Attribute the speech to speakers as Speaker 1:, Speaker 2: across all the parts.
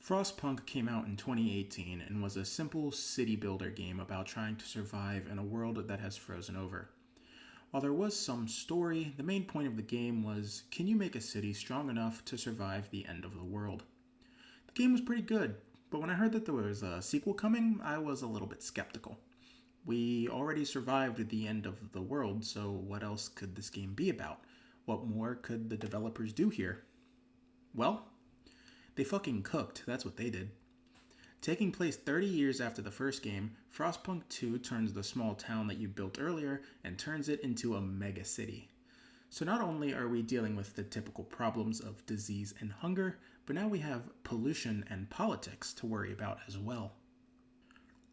Speaker 1: Frostpunk came out in 2018 and was a simple city builder game about trying to survive in a world that has frozen over. While there was some story, the main point of the game was, can you make a city strong enough to survive the end of the world? The game was pretty good, but when I heard that there was a sequel coming, I was a little bit skeptical. We already survived the end of the world, so what else could this game be about? What more could the developers do here? Well, they fucking cooked, that's what they did. Taking place 30 years after the first game, Frostpunk 2 turns the small town that you built earlier and turns it into a mega city. So not only are we dealing with the typical problems of disease and hunger, but now we have pollution and politics to worry about as well.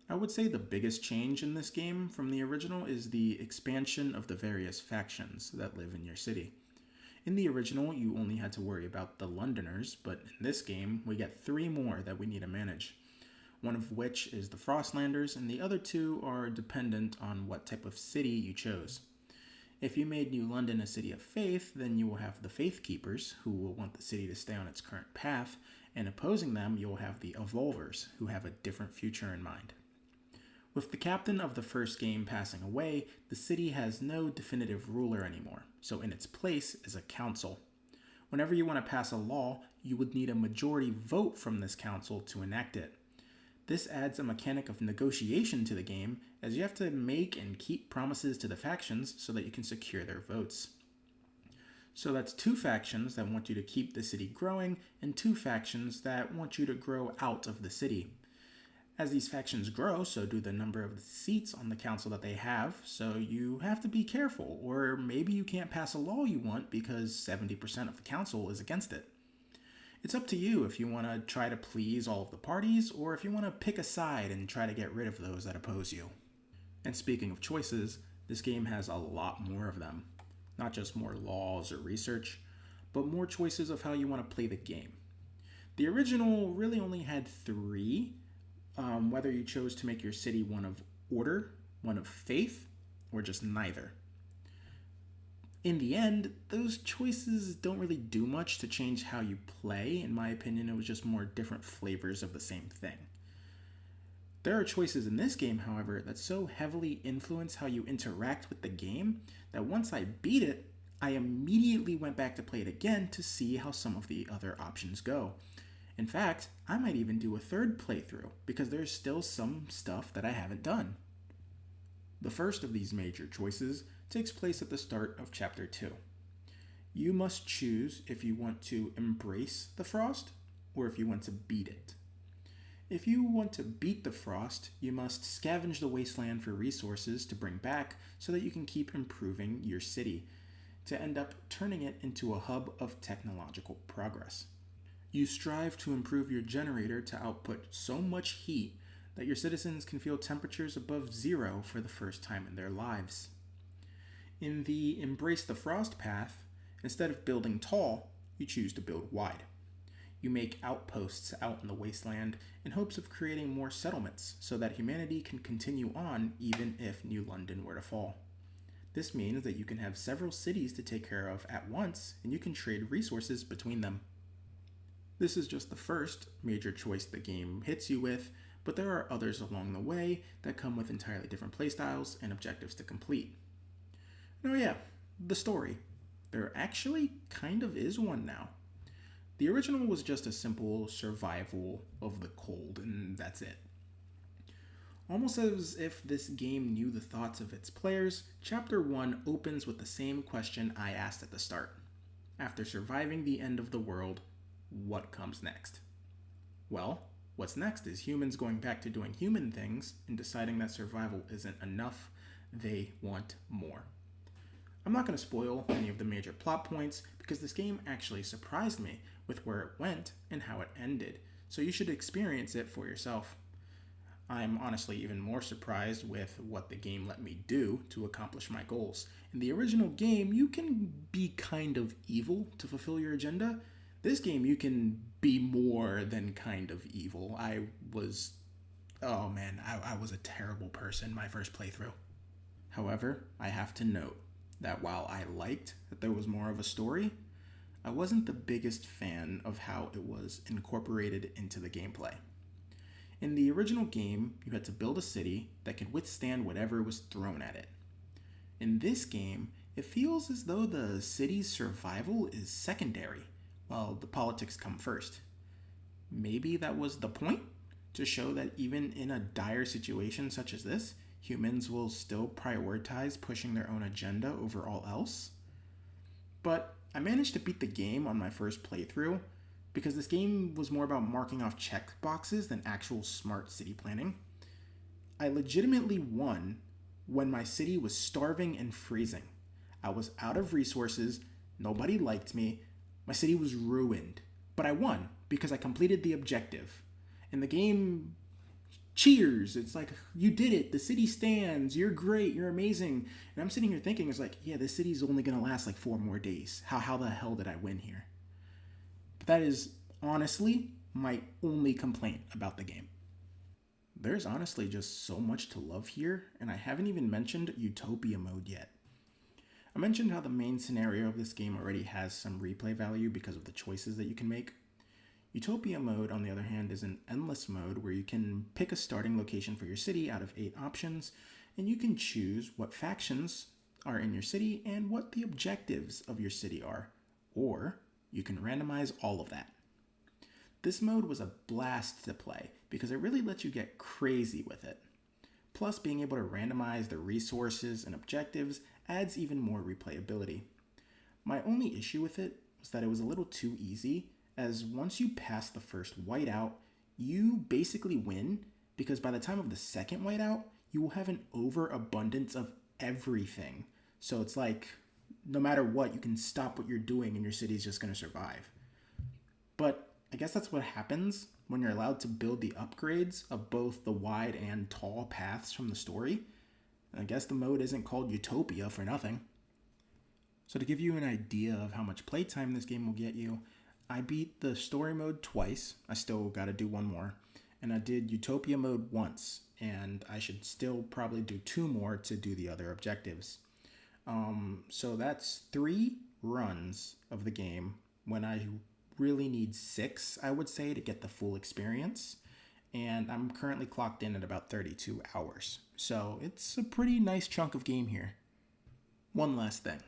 Speaker 1: I would say the biggest change in this game from the original is the expansion of the various factions that live in your city. In the original, you only had to worry about the Londoners, but in this game, we get 3 more that we need to manage. One of which is the Frostlanders, and the other 2 are dependent on what type of city you chose. If you made New London a city of faith, then you will have the Faith Keepers, who will want the city to stay on its current path, and opposing them, you'll have the Evolvers, who have a different future in mind. With the captain of the first game passing away, the city has no definitive ruler anymore, so in its place is a council. Whenever you want to pass a law, you would need a majority vote from this council to enact it. This adds a mechanic of negotiation to the game, as you have to make and keep promises to the factions so that you can secure their votes. So that's 2 factions that want you to keep the city growing, and 2 factions that want you to grow out of the city. As these factions grow, so do the number of seats on the council that they have, so you have to be careful, or maybe you can't pass a law you want because 70% of the council is against it. It's up to you if you want to try to please all of the parties, or if you want to pick a side and try to get rid of those that oppose you. And speaking of choices, this game has a lot more of them. Not just more laws or research, but more choices of how you want to play the game. The original really only had 3, whether you chose to make your city one of order, one of faith, or just neither. In the end, those choices don't really do much to change how you play. In my opinion, it was just more different flavors of the same thing. There are choices in this game, however, that so heavily influence how you interact with the game that once I beat it, I immediately went back to play it again to see how some of the other options go. In fact, I might even do a 3rd playthrough because there's still some stuff that I haven't done. The first of these major choices takes place at the start of Chapter 2. You must choose if you want to embrace the frost or if you want to beat it. If you want to beat the frost, you must scavenge the wasteland for resources to bring back so that you can keep improving your city, to end up turning it into a hub of technological progress. You strive to improve your generator to output so much heat that your citizens can feel temperatures above 0 for the first time in their lives. In the Embrace the Frost path, instead of building tall, you choose to build wide. You make outposts out in the wasteland in hopes of creating more settlements so that humanity can continue on even if New London were to fall. This means that you can have several cities to take care of at once, and you can trade resources between them. This is just the first major choice the game hits you with, but there are others along the way that come with entirely different playstyles and objectives to complete. Oh yeah, the story. There actually kind of is one now. The original was just a simple survival of the cold, and that's it. Almost as if this game knew the thoughts of its players, Chapter 1 opens with the same question I asked at the start. After surviving the end of the world, what comes next? Well, what's next is humans going back to doing human things and deciding that survival isn't enough. They want more. I'm not going to spoil any of the major plot points because this game actually surprised me with where it went and how it ended, so you should experience it for yourself. I'm honestly even more surprised with what the game let me do to accomplish my goals. In the original game, you can be kind of evil to fulfill your agenda. This game, you can be more than kind of evil. I was a terrible person my first playthrough. However, I have to note that while I liked that there was more of a story, I wasn't the biggest fan of how it was incorporated into the gameplay. In the original game, you had to build a city that could withstand whatever was thrown at it. In this game, it feels as though the city's survival is secondary, while the politics come first. Maybe that was the point? To show that even in a dire situation such as this, humans will still prioritize pushing their own agenda over all else? But I managed to beat the game on my first playthrough because this game was more about marking off checkboxes than actual smart city planning. I legitimately won when my city was starving and freezing. I was out of resources, nobody liked me, my city was ruined. But I won because I completed the objective. And the game cheers. It's like, you did it. The city stands. You're great. You're amazing. And I'm sitting here thinking, it's like, yeah, this city's only going to last like 4 more days. How the hell did I win here? But that is honestly my only complaint about the game. There's honestly just so much to love here, and I haven't even mentioned Utopia mode yet. I mentioned how the main scenario of this game already has some replay value because of the choices that you can make. Utopia mode, on the other hand, is an endless mode where you can pick a starting location for your city out of 8 options, and you can choose what factions are in your city and what the objectives of your city are, or you can randomize all of that. This mode was a blast to play because it really lets you get crazy with it. Plus, being able to randomize the resources and objectives adds even more replayability. My only issue with it was that it was a little too easy, as once you pass the first whiteout, you basically win, because by the time of the second whiteout, you will have an overabundance of everything. So it's like, no matter what, you can stop what you're doing and your city's just going to survive. But I guess that's what happens when you're allowed to build the upgrades of both the wide and tall paths from the story. I guess the mode isn't called Utopia for nothing. So to give you an idea of how much playtime this game will get you, I beat the story mode twice. I still got to do one more. And I did Utopia mode once, and I should still probably do 2 more to do the other objectives. So that's 3 runs of the game when I really need 6, I would say, to get the full experience. And I'm currently clocked in at about 32 hours. So it's a pretty nice chunk of game here. One last thing.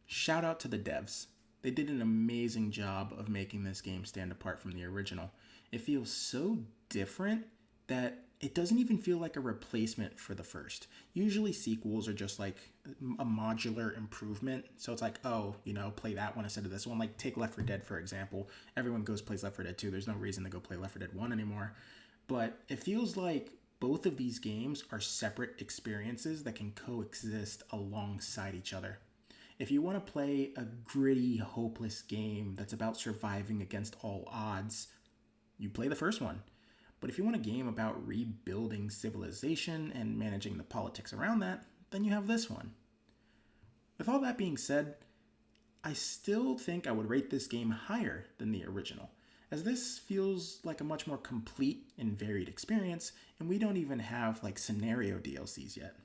Speaker 1: Shout out to the devs. They did an amazing job of making this game stand apart from the original. It feels so different that it doesn't even feel like a replacement for the first. Usually sequels are just like a modular improvement. So it's like, oh, play that one instead of this one. Like take Left 4 Dead, for example. Everyone plays Left 4 Dead 2. There's no reason to go play Left 4 Dead 1 anymore. But it feels like both of these games are separate experiences that can coexist alongside each other. If you want to play a gritty, hopeless game that's about surviving against all odds, you play the first one. But if you want a game about rebuilding civilization and managing the politics around that, then you have this one. With all that being said, I still think I would rate this game higher than the original, as this feels like a much more complete and varied experience, and we don't even have scenario DLCs yet.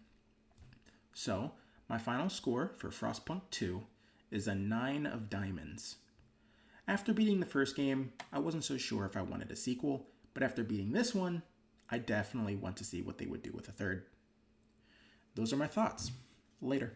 Speaker 1: So, my final score for Frostpunk 2 is a 9 of diamonds. After beating the first game, I wasn't so sure if I wanted a sequel, but after beating this one, I definitely want to see what they would do with a third. Those are my thoughts. Later.